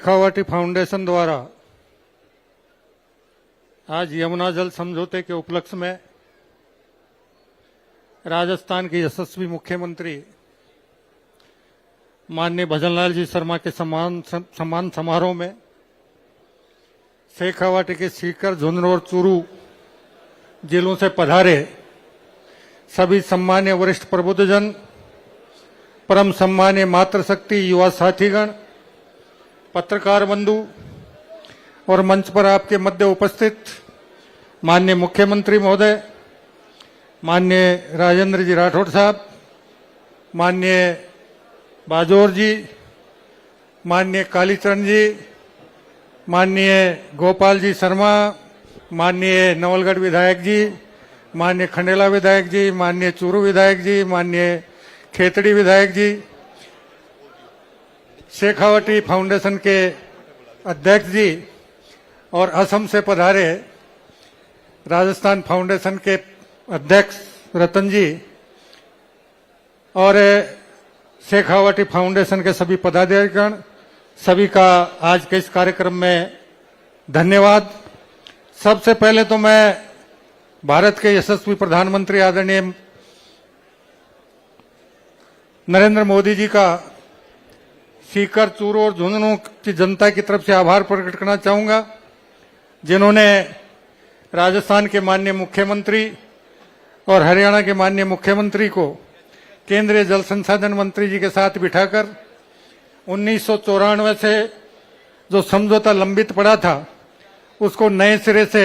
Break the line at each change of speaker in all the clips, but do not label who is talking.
Shekhawati foundation द्वारा आज यमुना जल समझौते के उपलक्ष्य में राजस्थान के यशस्वी मुख्यमंत्री माननीय भजनलाल जी शर्मा के सम्मान समारोह में शेखावटी के सीकर, झुंझुनू और चूरू जिलों से पधारे सभी सम्मान्य वरिष्ठ प्रबुद्धजन, परम सम्मान्य मातृशक्ति युवा साथीगण, पत्रकार बंधु और मंच पर आपके मध्य उपस्थित माननीय मुख्यमंत्री महोदय, माननीय राजेंद्र जी राठौड़ साहब, माननीय बाजोर जी, माननीय कालीचरण जी, माननीय गोपाल जी शर्मा, माननीय नवलगढ़ विधायक जी, माननीय खंडेला विधायक जी, माननीय चूरू विधायक जी, माननीय खेतड़ी विधायक जी, शेखावटी फाउंडेशन के अध्यक्ष जी और असम से पधारे राजस्थान फाउंडेशन के अध्यक्ष रतन जी और शेखावटी फाउंडेशन के सभी पदाधिकारीगण, सभी का आज के इस कार्यक्रम में धन्यवाद। सबसे पहले तो मैं भारत के यशस्वी प्रधानमंत्री आदरणीय नरेंद्र मोदी जी का सीकर, चूरू और झुंझुनू की जनता की तरफ से आभार प्रकट करना चाहूंगा, जिन्होंने राजस्थान के माननीय मुख्यमंत्री और हरियाणा के माननीय मुख्यमंत्री को केंद्रीय जल संसाधन मंत्री जी के साथ बिठाकर 1994 से जो समझौता लंबित पड़ा था उसको नए सिरे से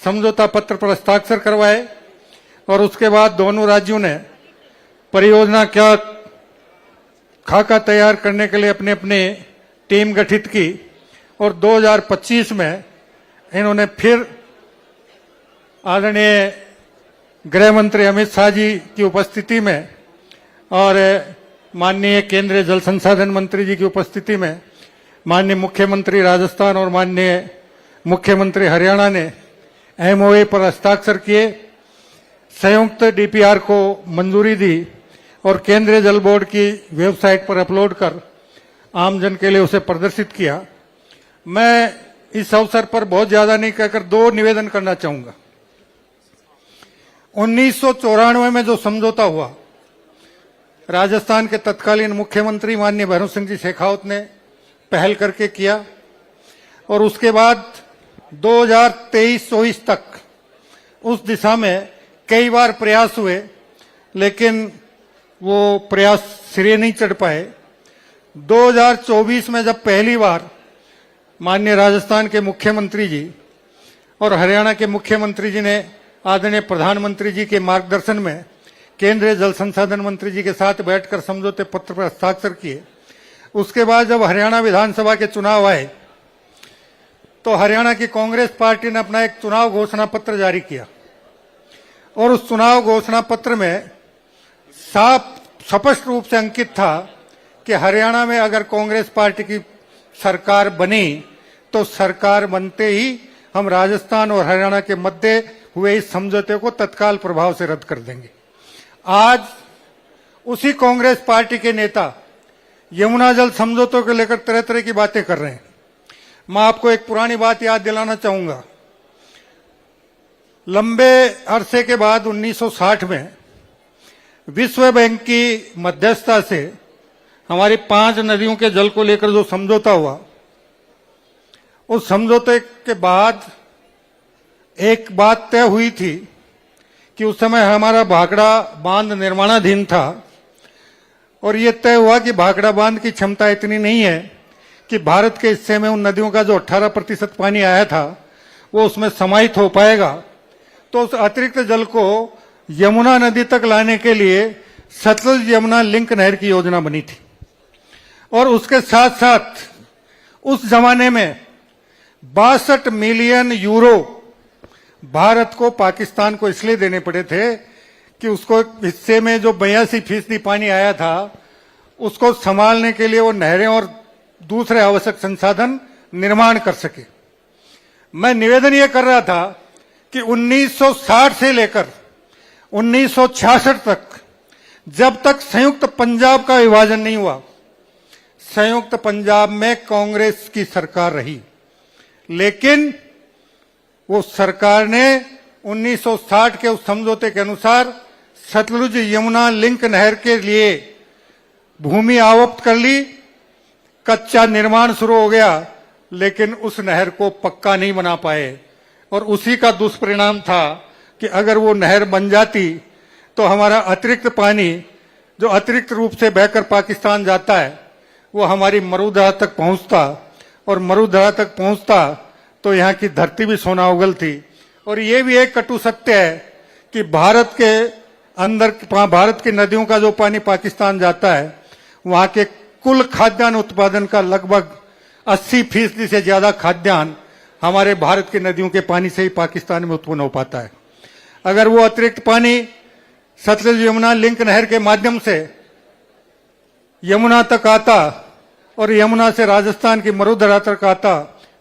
समझौता पत्र पर हस्ताक्षर करवाए और उसके बाद दोनों राज्यों ने परियोजना का खाका तैयार करने के लिए अपने अपने टीम गठित की और 2025 में इन्होंने फिर आदरणीय गृह मंत्री अमित शाह जी की उपस्थिति में और माननीय केंद्रीय जल संसाधन मंत्री जी की उपस्थिति में माननीय मुख्यमंत्री राजस्थान और माननीय मुख्यमंत्री हरियाणा ने एमओए पर हस्ताक्षर किए, संयुक्त डीपीआर को मंजूरी दी और केंद्रीय जल बोर्ड की वेबसाइट पर अपलोड कर आमजन के लिए उसे प्रदर्शित किया। मैं इस अवसर पर बहुत ज्यादा नहीं कहकर दो निवेदन करना चाहूंगा। 1994 में जो समझौता हुआ, राजस्थान के तत्कालीन मुख्यमंत्री माननीय भैरव सिंह जी शेखावत ने पहल करके किया और उसके बाद 2023-24 तक उस दिशा में कई बार प्रयास हुए, लेकिन वो प्रयास सिरे नहीं चढ़ पाए। 2024 में जब पहली बार माननीय राजस्थान के मुख्यमंत्री जी और हरियाणा के मुख्यमंत्री जी ने आदरणीय प्रधानमंत्री जी के मार्गदर्शन में केंद्रीय जल संसाधन मंत्री जी के साथ बैठकर समझौते पत्र पर हस्ताक्षर किए, उसके बाद जब हरियाणा विधानसभा के चुनाव आए तो हरियाणा की कांग्रेस पार्टी ने अपना एक चुनाव घोषणा पत्र जारी किया और उस चुनाव घोषणा पत्र में साफ स्पष्ट रूप से अंकित था कि हरियाणा में अगर कांग्रेस पार्टी की सरकार बनी तो सरकार बनते ही हम राजस्थान और हरियाणा के मध्य हुए इस समझौते को तत्काल प्रभाव से रद्द कर देंगे। आज उसी कांग्रेस पार्टी के नेता यमुना जल समझौतों को लेकर तरह तरह की बातें कर रहे हैं। मैं आपको एक पुरानी बात याद दिलाना चाहूंगा। लंबे अरसे के बाद 1960 में विश्व बैंक की मध्यस्थता से हमारी 5 नदियों के जल को लेकर जो समझौता हुआ, उस समझौते के बाद एक बात तय हुई थी कि उस समय हमारा भाखड़ा बांध निर्माणाधीन था और ये तय हुआ कि भाखड़ा बांध की क्षमता इतनी नहीं है कि भारत के हिस्से में उन नदियों का जो 18% पानी आया था वो उसमें समाहित हो पाएगा। तो उस अतिरिक्त जल को यमुना नदी तक लाने के लिए सतलुज यमुना लिंक नहर की योजना बनी थी और उसके साथ साथ उस जमाने में 62 मिलियन यूरो भारत को पाकिस्तान को इसलिए देने पड़े थे कि उसको हिस्से में जो 82% पानी आया था उसको संभालने के लिए वो नहरें और दूसरे आवश्यक संसाधन निर्माण कर सके। मैं निवेदन ये कर रहा था कि 1960 से लेकर 1966 तक जब तक संयुक्त पंजाब का विभाजन नहीं हुआ, संयुक्त पंजाब में कांग्रेस की सरकार रही, लेकिन वो सरकार ने 1960 के उस समझौते के अनुसार सतलुज यमुना लिंक नहर के लिए भूमि आवक्त कर ली, कच्चा निर्माण शुरू हो गया, लेकिन उस नहर को पक्का नहीं बना पाए। और उसी का दुष्परिणाम था कि अगर वो नहर बन जाती तो हमारा अतिरिक्त पानी जो अतिरिक्त रूप से बहकर पाकिस्तान जाता है वो हमारी मरुधरा तक पहुंचता, और मरुधरा तक पहुंचता तो यहाँ की धरती भी सोना उगलती। और ये भी एक कटु सत्य है कि भारत के अंदर, भारत की नदियों का जो पानी पाकिस्तान जाता है, वहां के कुल खाद्यान्न उत्पादन का लगभग 80% से ज्यादा खाद्यान्न हमारे भारत की नदियों के पानी से ही पाकिस्तान में उत्पन्न हो पाता है। अगर वो अतिरिक्त पानी सतलुज यमुना लिंक नहर के माध्यम से यमुना तक आता और यमुना से राजस्थान की मरुधरा तक आता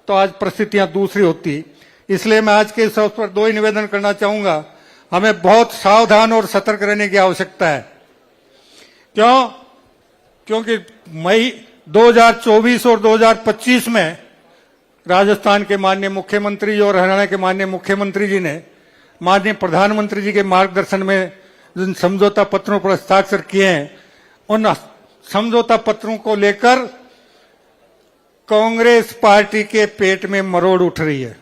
तो आज परिस्थितियां दूसरी होती। इसलिए मैं आज के इस अवसर पर दो ही निवेदन करना चाहूंगा। हमें बहुत सावधान और सतर्क रहने की आवश्यकता है। क्योंकि मई 2024 और 2025 में राजस्थान के माननीय मुख्यमंत्री जी और हरियाणा के माननीय मुख्यमंत्री जी ने माननीय प्रधानमंत्री जी के मार्गदर्शन में जिन समझौता पत्रों पर हस्ताक्षर किए हैं, उन समझौता पत्रों को लेकर कांग्रेस पार्टी के पेट में मरोड़ उठ रही है।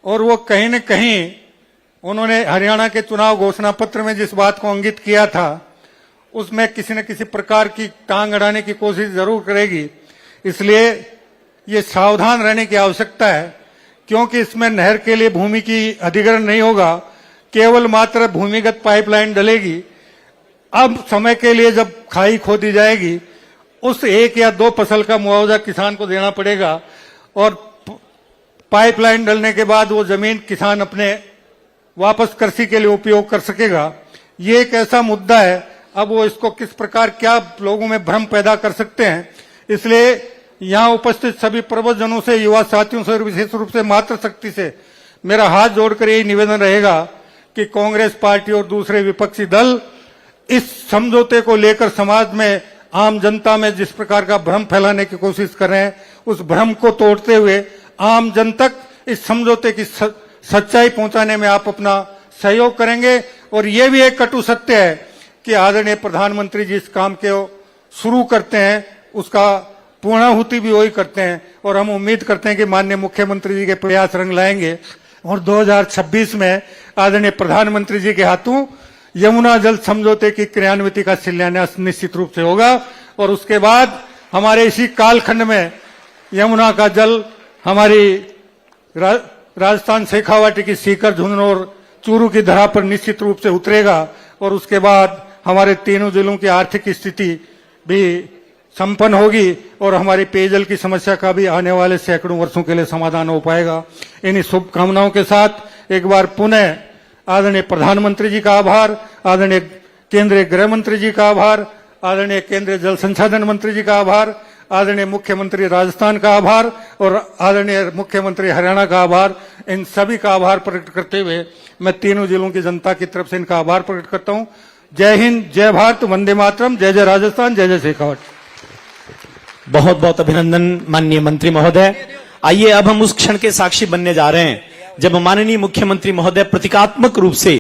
और वो कहीं न कहीं उन्होंने हरियाणा के चुनाव घोषणा पत्र में जिस बात को अंकित किया था उसमें किसी न किसी प्रकार की टांग अड़ाने की कोशिश जरूर करेगी। इसलिए ये सावधान रहने की आवश्यकता है, क्योंकि इसमें नहर के लिए भूमि की अधिग्रहण नहीं होगा, केवल मात्र भूमिगत पाइपलाइन डलेगी। अब समय के लिए जब खाई खोदी जाएगी उस एक या दो फसल का मुआवजा किसान को देना पड़ेगा, और पाइपलाइन डलने के बाद वो जमीन किसान अपने वापस कृषि के लिए उपयोग कर सकेगा। ये एक ऐसा मुद्दा है, अब वो इसको किस प्रकार क्या लोगों में भ्रम पैदा कर सकते हैं। इसलिए यहाँ उपस्थित सभी प्रबुद्धजनों से, युवा साथियों से, विशेष रूप से मातृशक्ति से मेरा हाथ जोड़कर यही निवेदन रहेगा कि कांग्रेस पार्टी और दूसरे विपक्षी दल इस समझौते को लेकर समाज में, आम जनता में जिस प्रकार का भ्रम फैलाने की कोशिश कर रहे हैं, उस भ्रम को तोड़ते हुए आम जन तक इस समझौते की सच्चाई पहुंचाने में आप अपना सहयोग करेंगे। और ये भी एक कटु सत्य है कि आदरणीय प्रधानमंत्री जी इस काम के शुरू करते हैं, उसका पूर्णाहुति भी वही करते हैं, और हम उम्मीद करते हैं कि माननीय मुख्यमंत्री जी के प्रयास रंग लाएंगे और 2026 में आदरणीय प्रधानमंत्री जी के हाथों यमुना जल समझौते की क्रियान्विति का शिलान्यास निश्चित रूप से होगा। और उसके बाद हमारे इसी कालखंड में यमुना का जल हमारी राजस्थान शेखावाटी की सीकर, झुंझुनू और चूरू की धरा पर निश्चित रूप से उतरेगा, और उसके बाद हमारे तीनों जिलों की आर्थिक स्थिति भी संपन्न होगी और हमारी पेयजल की समस्या का भी आने वाले सैकड़ों वर्षों के लिए समाधान हो पाएगा। इन्हीं शुभकामनाओं के साथ एक बार पुनः आदरणीय प्रधानमंत्री जी का आभार, आदरणीय केंद्रीय गृह मंत्री जी का आभार, आदरणीय केंद्रीय जल संसाधन मंत्री जी का आभार, आदरणीय मुख्यमंत्री राजस्थान का आभार और आदरणीय मुख्यमंत्री हरियाणा का आभार, इन सभी का आभार प्रकट करते हुए मैं तीनों जिलों की जनता की तरफ से इनका आभार प्रकट करता हूं। जय हिंद, जय भारत, वंदे मातरम, जय जय राजस्थान, जय जय शेखावट।
बहुत बहुत अभिनंदन माननीय मंत्री महोदय। आइए अब हम उस क्षण के साक्षी बनने जा रहे हैं जब माननीय मुख्यमंत्री महोदय प्रतीकात्मक रूप से